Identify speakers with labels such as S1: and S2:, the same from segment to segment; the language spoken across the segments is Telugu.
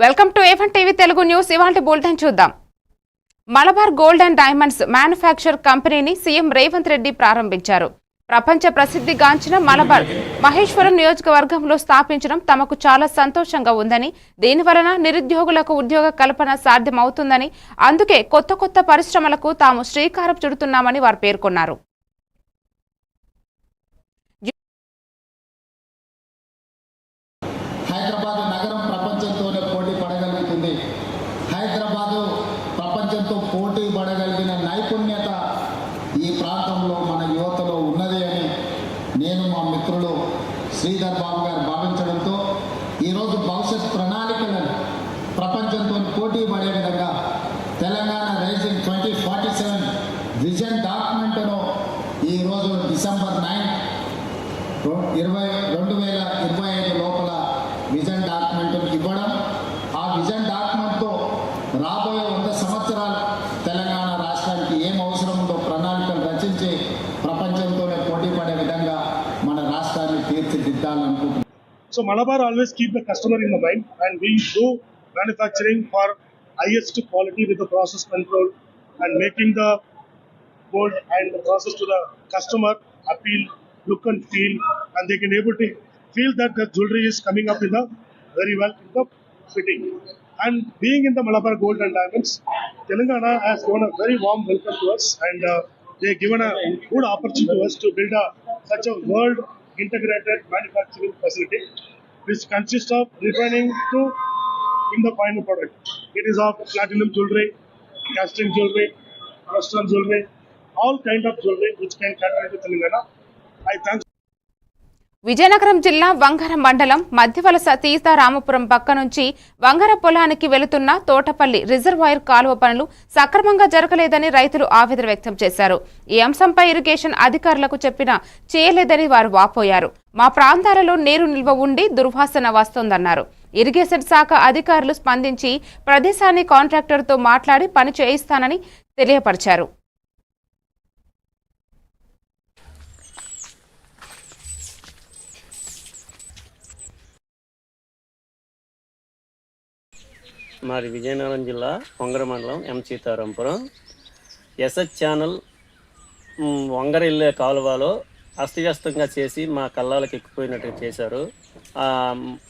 S1: Welcome to A1 TV Telugu news. ఇవాల్టి బులెటిన్ చూద్దాం. Malabar gold and diamonds manufacture కంపెనీని సీఎం రేవంత్ రెడ్డి ప్రారంభించారు. ప్రపంచ ప్రసిద్ధిగాంచిన మలబార్ మహేశ్వరం నియోజకవర్గంలో స్థాపించడం తమకు చాలా సంతోషంగా ఉందని, దీనివలన నిరుద్యోగులకు ఉద్యోగ కల్పన సాధ్యమవుతుందని, అందుకే కొత్త పరిశ్రమలకు తాము శ్రీకారం చుడుతున్నామని వారు పేర్కొన్నారు.
S2: హైదరాబాద్ నగరం ప్రపంచంతోనే పోటీ పడగలుగుతుంది. హైదరాబాదు ప్రపంచంతో పోటీ పడగలిగిన నైపుణ్యత ఈ ప్రాంతంలో మన యువతలో ఉన్నది అని నేను మా మిత్రులు శ్రీధర్ బాబు గారు భావించడంతో ఈరోజు భవిష్యత్ ప్రణాళికలను ప్రపంచంతో పోటీ పడే విధంగా తెలంగాణ రైజింగ్ 2047 విజన్ డాక్యుమెంట్ను ఈరోజు డిసెంబర్ 9, 2025 లోపల విజన్ డాక్యుమెంట్ ఇవ్వడం, ఆ విజన్ డాక్యుమెంట్తో రాబోయే 100 సంవత్సరాలు తెలంగాణ రాష్ట్రానికి ఏం అవసరం ఉందో ప్రణాళికలు రచించి ప్రపంచంతోనే పోటీ పడే విధంగా మన రాష్ట్రాన్ని తీర్చిదిద్దాలనుకుంటున్నాం.
S3: So Malabar always keep the customer in the mind, and we do manufacturing for highest quality with the process control and making the gold and the process to the customer appeal, look and feel, and they can able to feel that the jewelry is coming up in the very well in the fitting. And being in the Malabar Gold and Diamonds, Telangana has given a very warm welcome to us, and they have given a good opportunity to us to build such a world integrated manufacturing facility, which consists of refining to in the final product. It is of platinum jewelry, casting jewelry, crystal jewelry, all kind of jewelry which can cater into Telangana. I thank.
S1: Vizianagaram జిల్లా వంగర మండలం మధ్యవలస తీర్థరామపురం పక్క నుంచి వంగర పొలానికి వెళుతున్న తోటపల్లి రిజర్వాయర్ కాలువ పనులు సక్రమంగా జరగలేదని రైతులు ఆవేదన వ్యక్తం చేశారు. ఈ అంశంపై ఇరిగేషన్ అధికారులకు చెప్పినా చేయలేదని వారు వాపోయారు. మా ప్రాంతాలలో నీరు నిల్వ ఉండి దుర్వాసన వస్తోందన్నారు. ఇరిగేషన్ శాఖ అధికారులు స్పందించి ప్రదేశాన్ని కాంట్రాక్టర్తో మాట్లాడి పని చేయిస్తానని తెలియపరిచారు.
S4: మాది విజయనగరం జిల్లా వంగర మండలం ఎం సీతారాంపురం. ఎస్ఎచ్ ఛానల్ వంగర ఇల్లే కాలువలో అస్తవ్యస్తంగా చేసి మా కళ్ళాలకు ఎక్కిపోయినట్టు చేశారు.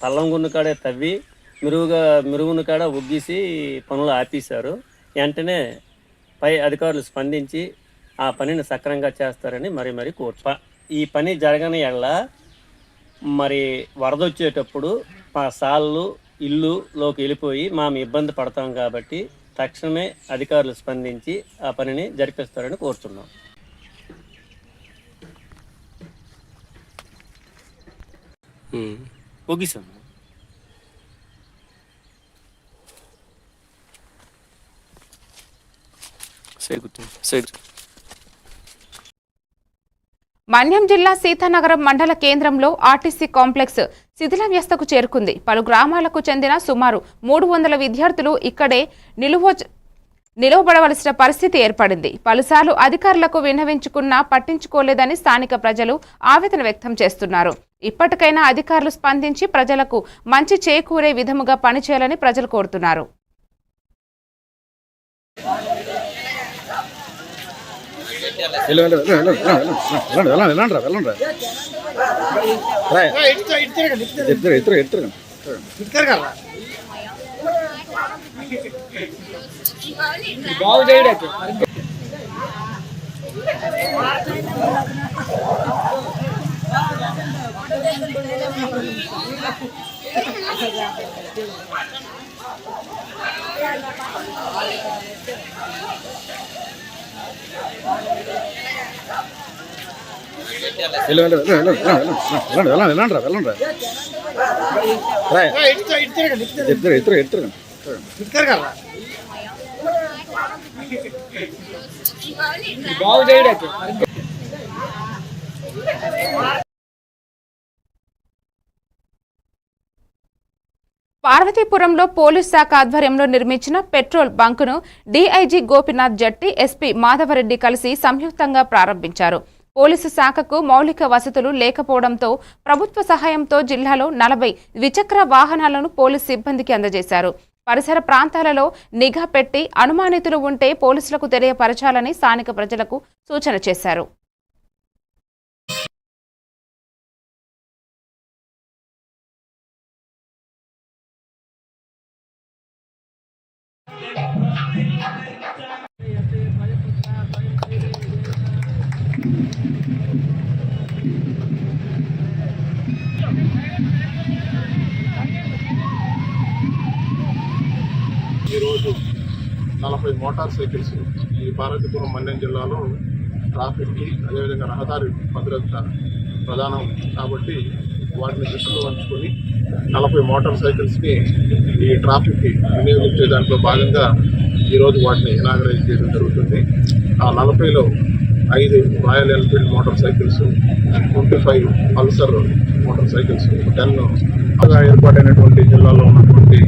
S4: పల్లంగున్న కాడే తవ్వి మెరుగున్న కాడ ఒగ్గేసి పనులు ఆపేశారు. వెంటనే పై అధికారులు స్పందించి ఆ పనిని సక్రమంగా చేస్తారని మరి కోరుతా. ఈ పని జరగని ఎడల మరి వరద వచ్చేటప్పుడు మా సాళ్ళు ఇల్లులోకి వెళ్ళిపోయి మేము ఇబ్బంది పడతాం కాబట్టి తక్షణమే అధికారులు స్పందించి ఆ పనిని జరిపిస్తారని కోరుతున్నాం. ఒగిసాం. మన్యం జిల్లా సీతానగరం మండల కేంద్రంలో ఆర్టీసీ కాంప్లెక్స్ శిథిలావస్థకు చేరుకుంది. పలు గ్రామాలకు చెందిన సుమారు 300 విద్యార్థులు ఇక్కడే నిలువబడవలసిన పరిస్థితి ఏర్పడింది. పలుసార్లు అధికారులకు విన్నవించుకున్నా పట్టించుకోలేదని స్థానిక ప్రజలు ఆవేదన వ్యక్తం చేస్తున్నారు. ఇప్పటికైనా అధికారులు స్పందించి ప్రజలకు మంచి చేకూరే విధముగా పనిచేయాలని ప్రజలు కోరుతున్నారు.
S5: బాగు చేయడానికి బాగు చేయడానికి
S1: పార్వతీపురంలో పోలీస్ శాఖ ఆధ్వర్యంలో నిర్మించిన పెట్రోల్ బంకును డీఐజీ గోపినాథ్ జట్టి, ఎస్పీ మాధవరెడ్డి కలిసి సంయుక్తంగా ప్రారంభించారు. పోలీసు శాఖకు మౌలిక వసతులు లేకపోవడంతో ప్రభుత్వ సహాయంతో జిల్లాలో 40 ద్విచక్ర వాహనాలను పోలీసు సిబ్బందికి అందజేశారు. పరిసర ప్రాంతాలలో నిఘా పెట్టి అనుమానితులు ఉంటే పోలీసులకు తెలియపరచాలని స్థానిక ప్రజలకు సూచన చేశారు.
S6: ఈరోజు 40 మోటార్ సైకిల్స్ ఈ పార్వతీపురం మన్యం జిల్లాలో ట్రాఫిక్కి అదేవిధంగా రహదారి భద్రత ప్రధానం కాబట్టి వాటిని దృష్టిలో ఉంచుకొని 40 మోటార్ సైకిల్స్ని ఈ ట్రాఫిక్కి వినియోగించే దాంట్లో భాగంగా ఈరోజు వాటిని ఇనాగరైజ్ చేయడం జరుగుతుంది. ఆ 40లో 5 royal Enfield motor cycles, 25 Pulsar motor cycles, 10 బాగా ఏర్పాటైనటువంటి జిల్లాలో ఉన్నటువంటి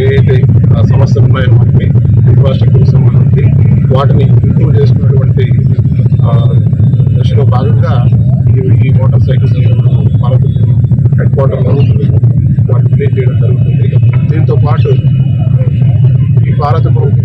S6: ఏదైతే సమస్యలు ఉన్నాయో వాటిని ఇన్ఫ్రాస్ట్రక్చర్కి సంబంధించి వాటిని ఇంప్రూవ్ చేసుకున్నటువంటి దశలో భాగంగా ఈ మోటార్ సైకిల్స్ పార్వతీపురం హెడ్ క్వార్టర్లో వాటిని రిలీజ్ చేయడం జరుగుతుంది. దీంతో పాటు ఈ పార్వతీపురం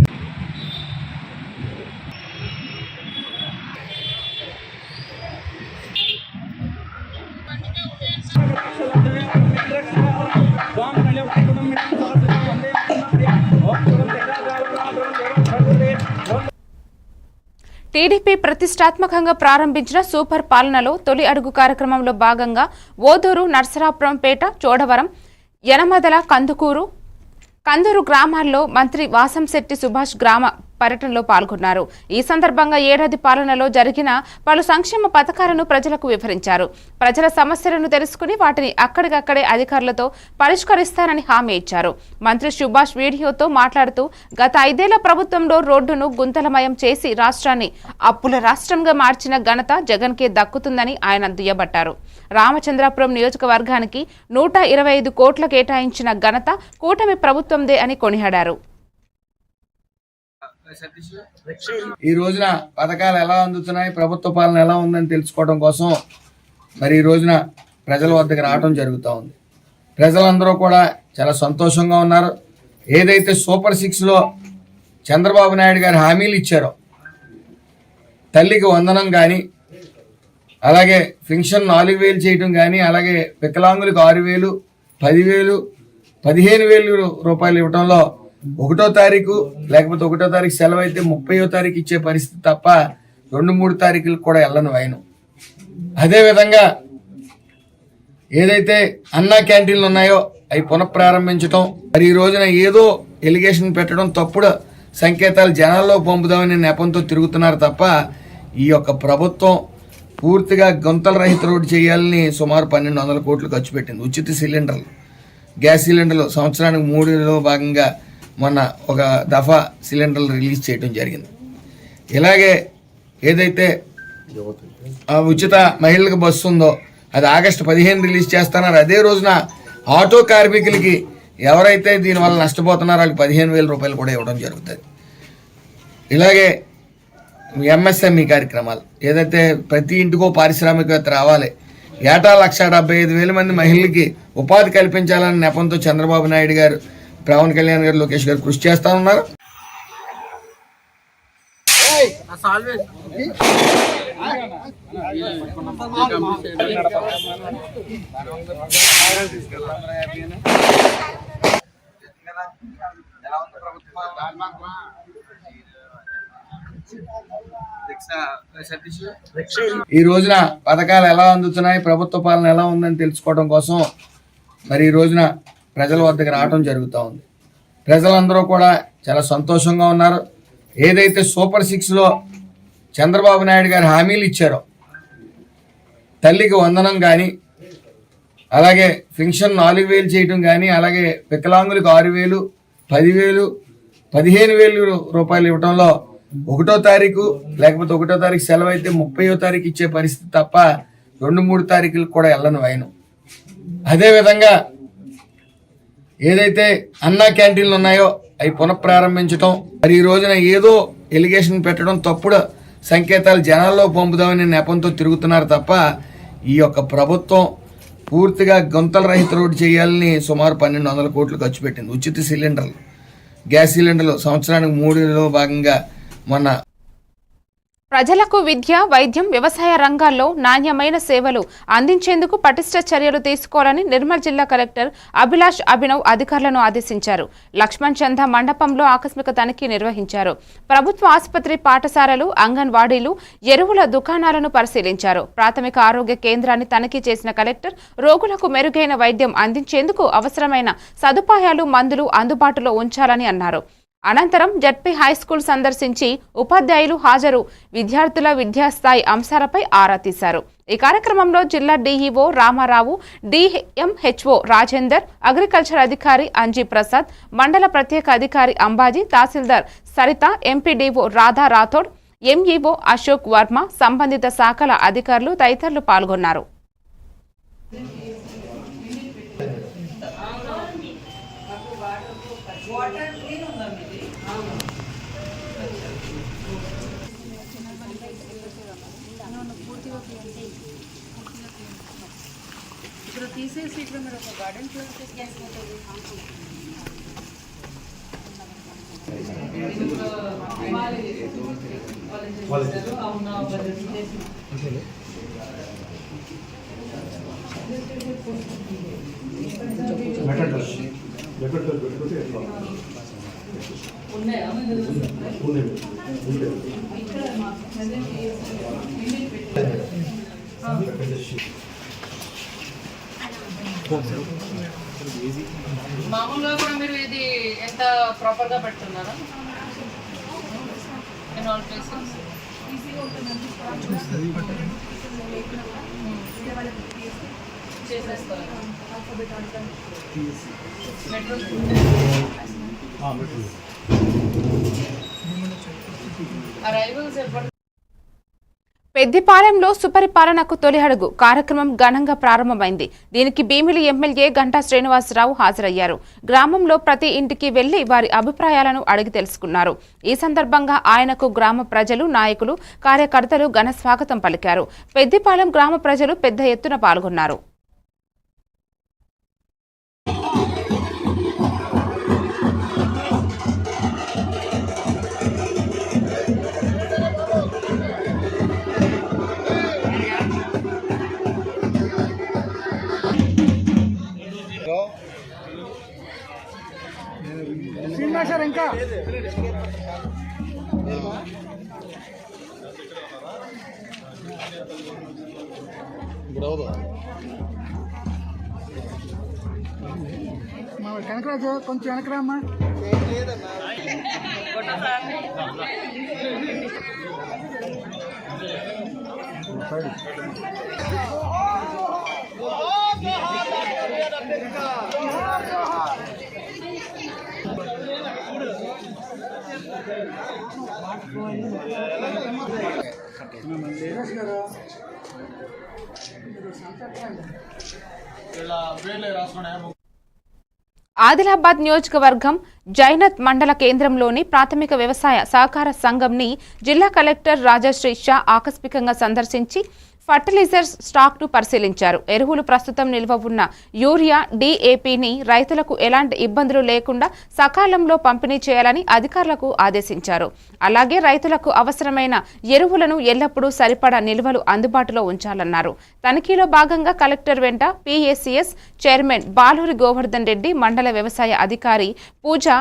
S1: టీడీపీ ప్రతిష్టాత్మకంగా ప్రారంభించిన సూపర్ పాలనలో తొలి అడుగు కార్యక్రమంలో భాగంగా ఓదూరు, నర్సరాపురంపేట, చోడవరం, యనమదల, కందూరు గ్రామాల్లో మంత్రి వాసంశెట్టి సుభాష్ గ్రామ పర్యటనలో పాల్గొన్నారు. ఈ సందర్భంగా ఏడాది పాలనలో జరిగిన పలు సంక్షేమ పథకాలను ప్రజలకు వివరించారు. ప్రజల సమస్యలను తెలుసుకుని వాటిని అక్కడికక్కడే అధికారులతో పరిష్కరిస్తారని హామీ ఇచ్చారు. మంత్రి సుభాష్ వీడియోతో మాట్లాడుతూ గత 5 ఏళ్ల ప్రభుత్వంలో రోడ్డును గుంతలమయం చేసి రాష్ట్రాన్ని అప్పుల రాష్ట్రంగా మార్చిన ఘనత జగన్కే దక్కుతుందని ఆయన దుయ్యబట్టారు. రామచంద్రాపురం నియోజకవర్గానికి 125 కోట్ల కేటాయించిన ఘనత కూటమి ప్రభుత్వందే అని కొనియాడారు.
S7: ఈ రోజున పథకాలు ఎలా అందుతున్నాయి, ప్రభుత్వ పాలన ఎలా ఉందని తెలుసుకోవడం కోసం మరి ఈ రోజున ప్రజల వద్దకు రావడం జరుగుతూ ఉంది. ప్రజలందరూ కూడా చాలా సంతోషంగా ఉన్నారు. ఏదైతే సూపర్ 6లో చంద్రబాబు నాయుడు గారు హామీలు ఇచ్చారో, తల్లికి వందనం కానీ, అలాగే పెన్షన్ 4,000 చేయటం కానీ, అలాగే వికలాంగులకు 6,000, 10,000, 15,000 రూపాయలు ఇవ్వడంలో 1వ తారీఖు లేకపోతే 1వ తారీఖు సెలవు అయితే 30వ తారీఖు ఇచ్చే పరిస్థితి తప్ప 2-3 తారీఖులకు కూడా వెళ్ళను వైను. అదేవిధంగా ఏదైతే అన్నా క్యాంటీన్లు ఉన్నాయో అవి పునఃప్రారంభించడం, మరి ఈ రోజున ఏదో ఎలిగేషన్ పెట్టడం, తప్పుడు సంకేతాలు జనాల్లో పంపుదామని నెపంతో తిరుగుతున్నారు తప్ప ఈ యొక్క ప్రభుత్వం పూర్తిగా గుంతల రహిత రోడ్డు చేయాలని సుమారు 1,200 కోట్లు ఖర్చు పెట్టింది. ఉచిత సిలిండర్లు, గ్యాస్ సిలిండర్లు సంవత్సరానికి 3లో భాగంగా మొన్న ఒక దఫా సిలిండర్లు రిలీజ్ చేయడం జరిగింది. ఇలాగే ఏదైతే ఉచిత మహిళలకు బస్సు ఉందో అది ఆగస్టు 15 రిలీజ్ చేస్తున్నారు. అదే రోజున ఆటో కార్మికులకి ఎవరైతే దీనివల్ల నష్టపోతున్నారో వాళ్ళకి 15,000 రూపాయలు కూడా ఇవ్వడం జరుగుతుంది. ఇలాగే ఎంఎస్ఎంఈ కార్యక్రమాలు, ఏదైతే ప్రతి ఇంటికో పారిశ్రామికవేత్త రావాలి, ఏటా 1,75,000 మంది మహిళలకి ఉపాధి కల్పించాలనే నెపంతో చంద్రబాబు నాయుడు గారు, పవన్ కళ్యాణ్ గారు, లోకేష్ గారు కృషి చేస్తా ఉన్నారు. ఈ రోజున పథకాలు ఎలా అందుతున్నాయి, ప్రభుత్వ పాలన ఎలా ఉందని తెలుసుకోవడం కోసం మరి ఈ రోజున ప్రజల వద్దకు రావడం జరుగుతూ ఉంది. ప్రజలందరూ కూడా చాలా సంతోషంగా ఉన్నారు. ఏదైతే సూపర్ 6లో చంద్రబాబు నాయుడు గారు హామీలు ఇచ్చారో, తల్లికి వందనం కానీ, అలాగే పెన్షన్ 4,000 చేయటం కానీ, అలాగే వికలాంగులకు 6,000, 10,000, 15,000 రూపాయలు ఇవ్వడంలో 1వ తారీఖు లేకపోతే 1వ తారీఖు సెలవు అయితే 30వ తారీఖు ఇచ్చే పరిస్థితి తప్ప 2-3 తారీఖులకు కూడా వెళ్ళను వైను. అదేవిధంగా ఏదైతే అన్నా క్యాంటీన్లు ఉన్నాయో అవి పునఃప్రారంభించడం, మరి ఈ రోజున ఏదో ఎలిగేషన్ పెట్టడం, తప్పుడు సంకేతాలు జనాల్లో పంపుదామని నెపంతో తిరుగుతున్నారు తప్ప ఈ యొక్క ప్రభుత్వం పూర్తిగా గుంతల రహిత రోడ్డు చేయాలని సుమారు 1200 కోట్లు ఖర్చు పెట్టింది. ఉచిత సిలిండర్లు, గ్యాస్ సిలిండర్లు సంవత్సరానికి 3లో భాగంగా మొన్న
S1: ప్రజలకు విద్య, వైద్యం, వ్యవసాయ రంగాల్లో నాణ్యమైన సేవలు అందించేందుకు పటిష్ట చర్యలు తీసుకోవాలని నిర్మల్ జిల్లా కలెక్టర్ అభిలాష్ అభినవ్ అధికారులను ఆదేశించారు. లక్ష్మణ్ చంద మండపంలో ఆకస్మిక తనిఖీ నిర్వహించారు. ప్రభుత్వ ఆసుపత్రి, పాఠశాలలు, అంగన్వాడీలు, ఎరువుల దుకాణాలను పరిశీలించారు. ప్రాథమిక ఆరోగ్య కేంద్రాన్ని తనిఖీ చేసిన కలెక్టర్ రోగులకు మెరుగైన వైద్యం అందించేందుకు అవసరమైన సదుపాయాలు, మందులు అందుబాటులో ఉంచాలని అన్నారు. అనంతరం జడ్పీ హైస్కూల్ సందర్శించి ఉపాధ్యాయులు హాజరు విద్యార్థుల విద్యాస్థాయి అంశాలపై ఆరా తీశారు. ఈ కార్యక్రమంలో జిల్లా DEO Ramarao, DMHO Rajender, agriculture అధికారి అంజీ ప్రసాద్, మండల ప్రత్యేక అధికారి అంబాజీ, తహసీల్దార్ సరిత, ఎంపీడీఓ రాధా రాథోడ్, ఎంఈఓ అశోక్ వర్మ, సంబంధిత శాఖల అధికారులు తదితరులు పాల్గొన్నారు.
S5: తీసేసి ఇక్కడ మీరు ఒక గార్డెన్ ప్లాన్ చేసుకుంటుంది. మామూలుగా కూడా మీరు ఇది ఎంత ప్రాపర్ గా పెడుతున్నారా? ఇన్ ఆల్ ప్లేసెస్ చేసేస్తారు. అరైవల్స్ ఎప్పుడు?
S1: పెద్దిపాలెంలో సుపరిపాలనకు తొలి అడుగు కార్యక్రమం ఘనంగా ప్రారంభమైంది. దీనికి భీమిలి ఎమ్మెల్యే గంటా శ్రీనివాసరావు హాజరయ్యారు. గ్రామంలో ప్రతి ఇంటికి వెళ్లి వారి అభిప్రాయాలను అడిగి తెలుసుకున్నారు. ఈ సందర్భంగా ఆయనకు గ్రామ ప్రజలు, నాయకులు, కార్యకర్తలు ఘన స్వాగతం పలికారు. పెద్దిపాలెం గ్రామ ప్రజలు పెద్ద ఎత్తున పాల్గొన్నారు.
S8: ఇంకా కనకరాజు కొంచెం వెనకరామ్మా.
S1: ఆదిలాబాద్ నియోజకవర్గం జైనత్ మండల కేంద్రంలోని ప్రాథమిక వ్యవసాయ సహకార సంఘంని జిల్లా కలెక్టర్ రాజశ్రీ షా ఆకస్మికంగా సందర్శించి ఫర్టిలైజర్స్ స్టాక్ను పరిశీలించారు. ఎరువులు ప్రస్తుతం నిల్వ ఉన్న యూరియా, డీఏపీని రైతులకు ఎలాంటి ఇబ్బందులు లేకుండా సకాలంలో పంపిణీ చేయాలని అధికారులకు ఆదేశించారు. అలాగే రైతులకు అవసరమైన ఎరువులను ఎల్లప్పుడూ సరిపడా నిల్వలు అందుబాటులో ఉంచాలన్నారు. తనిఖీలో భాగంగా కలెక్టర్ వెంట పీఏసీఎస్ చైర్మన్ బాలూరి గోవర్ధన్ రెడ్డి, మండల వ్యవసాయ అధికారి పూజా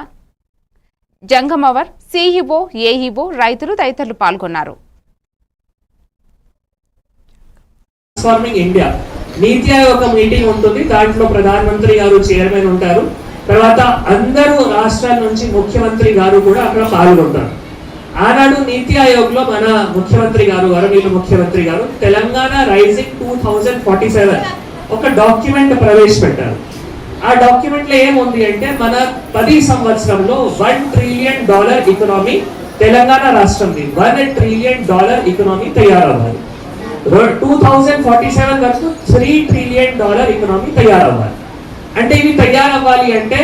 S1: జంగమవర్, సీఈఓ, ఏఈఓ, రైతులు తదితరులు పాల్గొన్నారు.
S9: ట్రాన్స్ఫార్మింగ్ ఇండియా నీతి ఆయోగ్ మీటింగ్ ఉంటుంది. దాంట్లో ప్రధానమంత్రి గారు చైర్మన్ ఉంటారు. తర్వాత అందరూ రాష్ట్రాల నుంచి ముఖ్యమంత్రి గారు కూడా అక్కడ పాల్గొంటారు. ఆనాడు నీతి ఆయోగ్ లో మన ముఖ్యమంత్రి గారు గౌరవనీయులు ముఖ్యమంత్రి గారు తెలంగాణ రైజింగ్ 2047 ఒక డాక్యుమెంట్ ప్రవేశపెట్టారు. ఆ డాక్యుమెంట్ లో ఏముంది అంటే మన 10 సంవత్సరంలో $1 ట్రిలియన్ ఎకనామీ తెలంగాణ రాష్ట్రంది $1 ట్రిలియన్ ఎకనామీ తయారవ్వాలి. 2047 వరకు $3 ట్రిలియన్ ఎకనామీ తయారవ్వాలి. అంటే ఇవి తయారవ్వాలి అంటే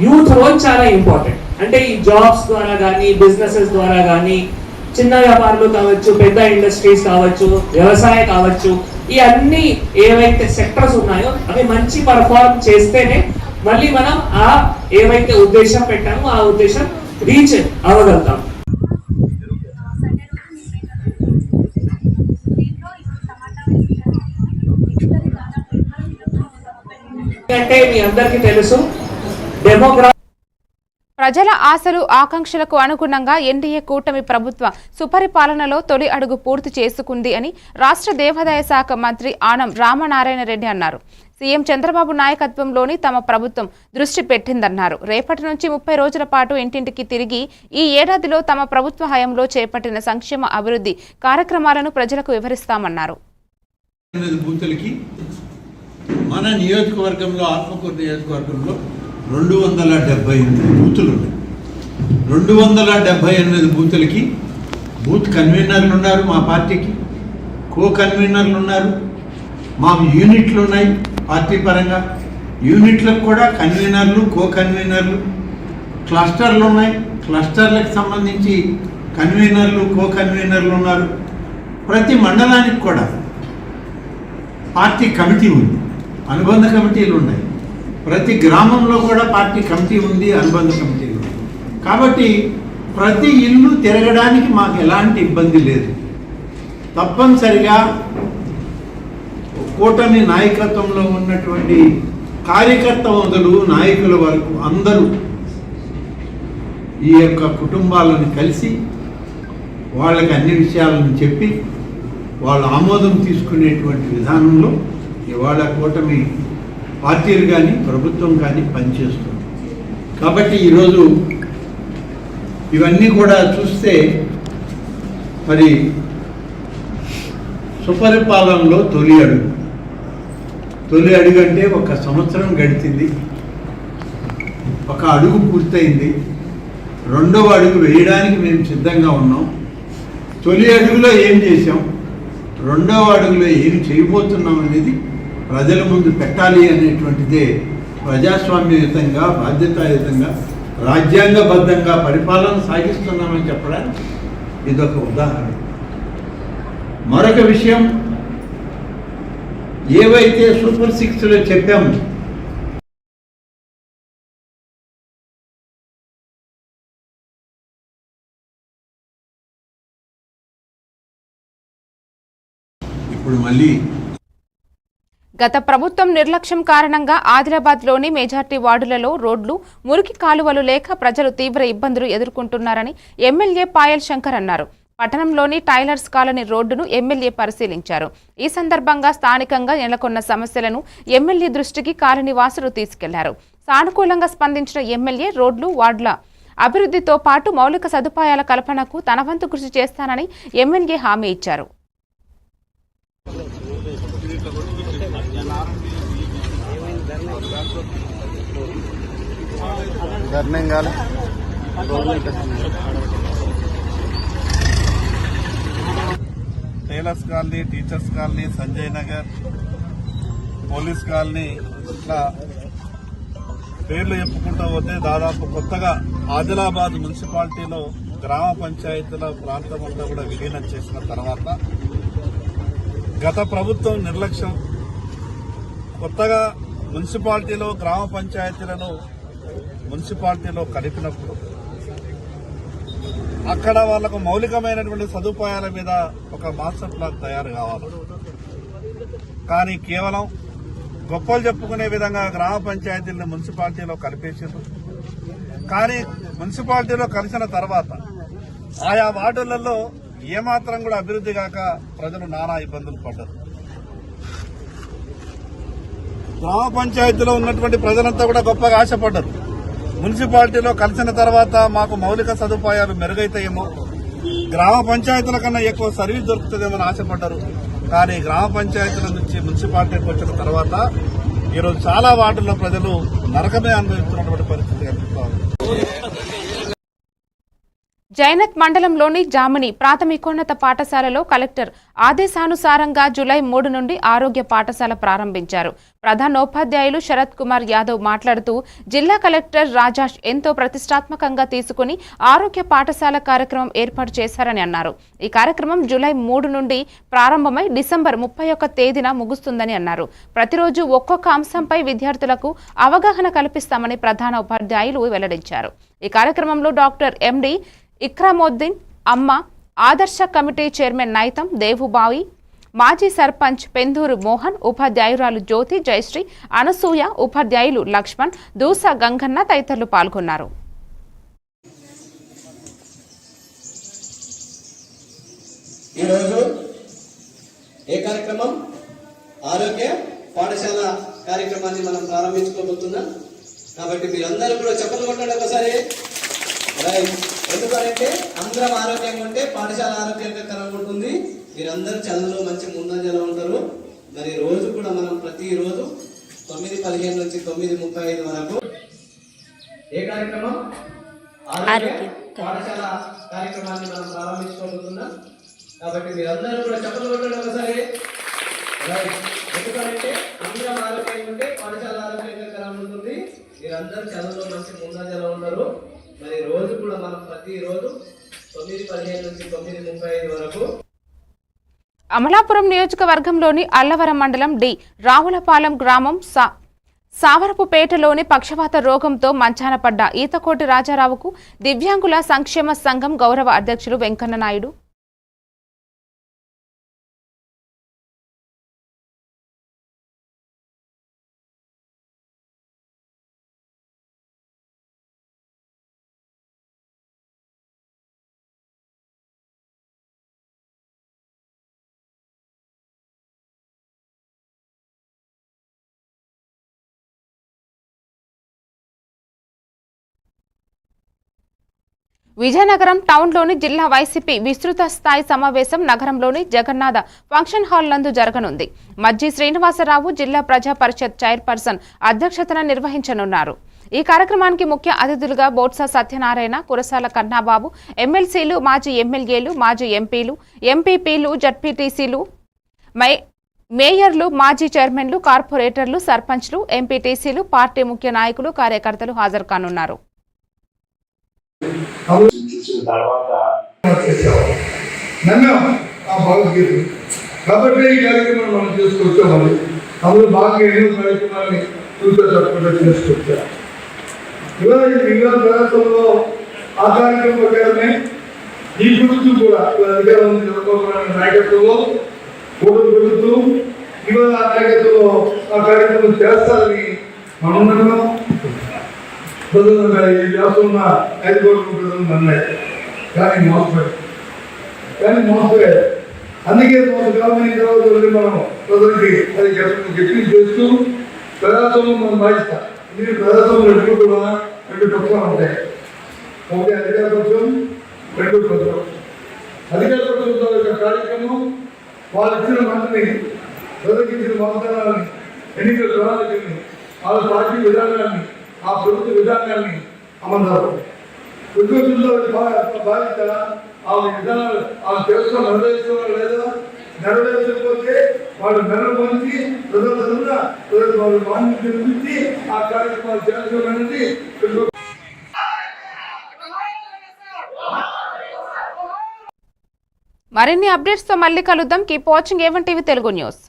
S9: యూత్ రోల్ చాలా ఇంపార్టెంట్. అంటే ఈ జాబ్స్ ద్వారా కానీ, బిజినెసెస్ ద్వారా కానీ చిన్న వ్యాపారులు కావచ్చు, పెద్ద ఇండస్ట్రీస్ కావచ్చు, వ్యవసాయం కావచ్చు, ఈ అన్ని ఏవైతే సెక్టర్స్ ఉన్నాయో అవి మంచి పర్ఫార్మ్ చేస్తేనే మళ్ళీ మనం ఆ ఏవైతే ఉద్దేశం పెట్టామో ఆ ఉద్దేశం రీచ్ అవ్వగలుగుతాం. అంటే మీ అందరికీ తెలుసు
S1: ప్రజల ఆశలు ఆకాంక్షలకు అనుగుణంగా ఎన్డీఏ కూటమి ప్రభుత్వ సుపరిపాలనలో తొలి అడుగు పూర్తి చేసుకుంది అని రాష్ట్ర దేవాదాయ శాఖ మంత్రి ఆనం రామనారాయణ రెడ్డి అన్నారు. సీఎం చంద్రబాబు నాయకత్వంలోని తమ ప్రభుత్వం దృష్టి పెట్టిందన్నారు. రేపటి నుంచి 30 రోజుల పాటు ఇంటింటికి తిరిగి ఈ ఏడాదిలో తమ ప్రభుత్వ హయాంలో చేపట్టిన సంక్షేమ అభివృద్ధి కార్యక్రమాలను ప్రజలకు వివరిస్తామన్నారు.
S10: మన నియోజకవర్గంలో, ఆత్మకూరు నియోజకవర్గంలో 278 బూతులు ఉన్నాయి. 278 బూతులకి బూత్ కన్వీనర్లు ఉన్నారు, మా పార్టీకి కో కన్వీనర్లు ఉన్నారు, మా యూనిట్లు ఉన్నాయి. పార్టీ పరంగా యూనిట్లకు కూడా కన్వీనర్లు, కో కన్వీనర్లు, క్లస్టర్లు ఉన్నాయి. క్లస్టర్లకు సంబంధించి కన్వీనర్లు, కో కన్వీనర్లు ఉన్నారు. ప్రతి మండలానికి కూడా పార్టీ కమిటీ ఉంది, అనుబంధ కమిటీలు ఉన్నాయి. ప్రతి గ్రామంలో కూడా పార్టీ కమిటీ ఉంది, అనుబంధ కమిటీలు ఉంది. కాబట్టి ప్రతి ఇల్లు తిరగడానికి మాకు ఎలాంటి ఇబ్బంది లేదు. తప్పనిసరిగా కూటమి నాయకత్వంలో ఉన్నటువంటి కార్యకర్త మొదలు నాయకుల వరకు అందరూ ఈ యొక్క కుటుంబాలను కలిసి వాళ్ళకి అన్ని విషయాలను చెప్పి వాళ్ళ ఆమోదం తీసుకునేటువంటి విధానంలో ఇవాళ కూటమి పార్టీలు కానీ ప్రభుత్వం కానీ పనిచేస్తుంది. కాబట్టి ఈరోజు ఇవన్నీ కూడా చూస్తే మరి సుపరిపాలనలో తొలి అడుగు అంటే 1 సంవత్సరం గడిచింది, 1 అడుగు పూర్తయింది, 2వ అడుగు వేయడానికి మేము సిద్ధంగా ఉన్నాం. తొలి అడుగులో ఏం చేసాం, 2వ అడుగులో ఏం చేయబోతున్నాం అనేది ప్రజల ముందు పెట్టాలి అనేటువంటిదే ప్రజాస్వామ్యయుతంగా, బాధ్యతాయుతంగా, రాజ్యాంగబద్ధంగా పరిపాలన సాగిస్తున్నామని చెప్పడానికి ఇదొక ఉదాహరణ. మరొక విషయం, ఏవైతే సూపర్ 6లో చెప్పాము ఇప్పుడు మళ్ళీ
S1: గత ప్రభుత్వం నిర్లక్ష్యం కారణంగా ఆదిలాబాద్లోని మెజార్టీ వార్డులలో రోడ్లు, మురికి కాలువలు లేక ప్రజలు తీవ్ర ఇబ్బందులు ఎదుర్కొంటున్నారని ఎమ్మెల్యే పాయల్ శంకర్ అన్నారు. పట్టణంలోని టైలర్స్ కాలనీ రోడ్డును ఎమ్మెల్యే పరిశీలించారు. ఈ సందర్భంగా స్థానికంగా నెలకొన్న సమస్యలను ఎమ్మెల్యే దృష్టికి కాలనీవాసులు తీసుకెళ్లారు. సానుకూలంగా స్పందించిన ఎమ్మెల్యే రోడ్లు, వార్డుల అభివృద్ధితో పాటు మౌలిక సదుపాయాల కల్పనకు తన వంతు కృషి చేస్తానని ఎమ్మెల్యే హామీ ఇచ్చారు.
S6: Tailors colony, teachers colony, Sanjay Nagar, police colony, ఇట్లా పేర్లు చెప్పుకుంటూ పోతే దాదాపు కొత్తగా ఆదిలాబాద్ మున్సిపాలిటీలో గ్రామ పంచాయతీల ప్రాంతం అంతా కూడా విలీనం చేసిన తర్వాత గత ప్రభుత్వం నిర్లక్ష్యం, కొత్తగా మున్సిపాలిటీలో గ్రామ పంచాయతీలను మున్సిపాలిటీలో కలిపినప్పుడు అక్కడ వాళ్లకు మౌలికమైనటువంటి సదుపాయాల మీద ఒక మాస్టర్ ప్లాన్ తయారు కావాలి. కానీ కేవలం గొప్పలు చెప్పుకునే విధంగా గ్రామ పంచాయతీలను మున్సిపాలిటీలో కలిపేసారు. కానీ మున్సిపాలిటీలో కలిసిన తర్వాత ఆయా వార్డులలో ఏమాత్రం కూడా అభివృద్ధి కాక ప్రజలు నానా ఇబ్బందులు పడ్డారు. గ్రామ పంచాయతీలో ఉన్నటువంటి ప్రజలంతా కూడా గొప్పగా ఆశపడ్డారు. మున్సిపాలిటీలో కలిసిన తర్వాత మాకు మౌలిక సదుపాయాలు మెరుగైతాయేమో, గ్రామ పంచాయతీల కన్నా ఎక్కువ సర్వీస్ దొరుకుతుందేమో ఆశపడ్డారు. కానీ గ్రామ పంచాయతీల నుంచి మున్సిపాలిటీకి వచ్చిన తర్వాత ఈరోజు చాలా వార్డుల్లో ప్రజలు నరకమే అనుభవిస్తున్నటువంటి పరిస్థితి కనిపిస్తోంది.
S1: జైనత్ మండలంలోని జామిని ప్రాథమికోన్నత పాఠశాలలో కలెక్టర్ ఆదేశానుసారంగా జూలై 3 నుండి ఆరోగ్య పాఠశాల ప్రారంభించారు. ప్రధానోపాధ్యాయులు శరత్ కుమార్ యాదవ్ మాట్లాడుతూ జిల్లా కలెక్టర్ రాజాష్ ఎంతో ప్రతిష్టాత్మకంగా తీసుకుని ఆరోగ్య పాఠశాల కార్యక్రమం ఏర్పాటు చేశారని అన్నారు. ఈ కార్యక్రమం జూలై 3 నుండి ప్రారంభమై డిసెంబర్ 31 తేదీన ముగుస్తుందని అన్నారు. ప్రతిరోజు ఒక్కొక్క అంశంపై విద్యార్థులకు అవగాహన కల్పిస్తామని ప్రధాన ఉపాధ్యాయులు వెల్లడించారు. ఈ కార్యక్రమంలో డాక్టర్ ఎండి ఇక్రాముద్దీన్, అమ్మ, ఆదర్శ కమిటీ చైర్మన్ నైతం దేవుబావి, మాజీ సర్పంచ్ పెందూరు మోహన్, ఉపాధ్యాయురాలు జ్యోతి, జయశ్రీ, అనసూయ, ఉపాధ్యాయులు లక్ష్మణ్, దూస గంగన్న తదితరులు పాల్గొన్నారు.
S11: ఈరోజు ఏ కార్యక్రమం? ఆరోగ్య పాఠశాల కార్యక్రమాన్ని మనం ప్రారంభించుకోబోతున్నాం. కాబట్టి మీరందరూ కూడా చెప్పలు కొట్టండి ఒకసారి. ఎందుకంటే అందరం ఆరోగ్యంగా ఉంటే పాఠశాల ఆరోగ్యకరంగా ఉంటుంది. మీరందరూ చదువులో మంచి ముందంజలో ఉంటారు. మరి రోజు కూడా మనం ప్రతిరోజు 9:15 నుంచి 9:35 వరకు ఏ కార్యక్రమం? ఆరోగ్య పాఠశాల కార్యక్రమాన్ని మనం ప్రారంభించుకోబోతున్నాం. కాబట్టి మీరందరూ కూడా చెప్పలు కొట్టండి ఒకసారి. ఎందుకంటే అందరం ఆరోగ్యంగా ఉంటే పాఠశాల ఆరోగ్యకరంగా ఉంటుంది. మీరందరూ చదువులో మంచి ముందంజలో ఉంటారు. మరి రోజు కూడా మనం ప్రతిరోజు 9:15 నుంచి 9:35 వరకు.
S1: అమలాపురం నియోజకవర్గంలోని అల్లవరం మండలం డి రావులపాలెం గ్రామం సావరపుపేటలోని పక్షవాత రోగంతో మంచాన పడ్డ ఈతకోటి రాజారావుకు దివ్యాంగుల సంక్షేమ సంఘం గౌరవ అధ్యక్షులు వెంకన్న నాయుడు విజయనగరం టౌన్లోని జిల్లా వైసీపీ విస్తృత స్థాయి సమావేశం నగరంలోని జగన్నాథ ఫంక్షన్ హాల్ నందు జరగనుంది. మజ్జి శ్రీనివాసరావు జిల్లా ప్రజా పరిషత్ చైర్పర్సన్ అధ్యక్షతన నిర్వహించనున్నారు. ఈ కార్యక్రమానికి ముఖ్య అతిథులుగా బోత్స సత్యనారాయణ, కురసాల కన్నాబాబు, ఎమ్మెల్సీలు, మాజీ ఎమ్మెల్యేలు, మాజీ ఎంపీలు, ఎంపీపీలు, జడ్పీటీసీలు, మేయర్లు, మాజీ చైర్మన్లు, కార్పొరేటర్లు, సర్పంచ్లు, ఎంపీటీసీలు, పార్టీ ముఖ్య నాయకులు, కార్యకర్తలు హాజరు కానున్నారు.
S12: చూసిన తర్వాత కాబట్టి ఈ కార్యక్రమం మనం చేసుకొచ్చామని అందులో బాగా ఎన్నో కార్యక్రమాన్ని చూపించకుండా చేసుకొచ్చారు. ఇవాళ విజ్ఞాన ప్రదర్శనలో ఆ కార్యక్రమం ప్రకారమే ఈ గుర్తు కూడా అధికారం చంద్రబాబు నాయకత్వంలో ఓటు పెరుగుతూ ఇవాళ ఆ నాయకత్వంలో ఆ కార్యక్రమం చేస్తారని మనం నమ్మకం. ప్రజలు ఈ వ్యాసంలో 5 కోట్ల ప్రజలు అన్నాయి, కానీ మోసపోయారు. అందుకే మోసకాలమైన తర్వాత మనం ప్రజలకి అది గట్టి చేస్తూ ప్రజాస్వామ్యం మనం భావిస్తాం. ఇది ప్రజాస్వామ్యం రెండు కూడా 2 పక్షాలు ఉంటాయి. ఒకటి అధికార పక్షం, 2 ప్రతిపక్షం. అధికార పక్షంతో యొక్క కార్యక్రమం వాళ్ళు ఇచ్చిన మాటని, ప్రజలకు ఇచ్చిన వాగ్దానాన్ని, ఎన్నికల ప్రణాళికని, వాళ్ళ పార్టీ విధానాన్ని, ఆ ప్రభుత్వ విధానాన్ని అమలు ఉద్యోగుల్లో బాధ్యత ఆ విధానాలు వాళ్ళు చేస్తున్న నిర్వహిస్తున్నారు లేదా నెరవేర్చకపోతే వాళ్ళు మెరవంచి ప్రజల తరఫున ప్రజలు వాళ్ళు మాన్యం నిర్మించి ఆ కార్యక్రమాలు చేస్తామనేది.
S1: మరిన్ని అప్డేట్స్ తో మళ్ళీ కలుద్దాం. Keep watching A1 TV Telugu news.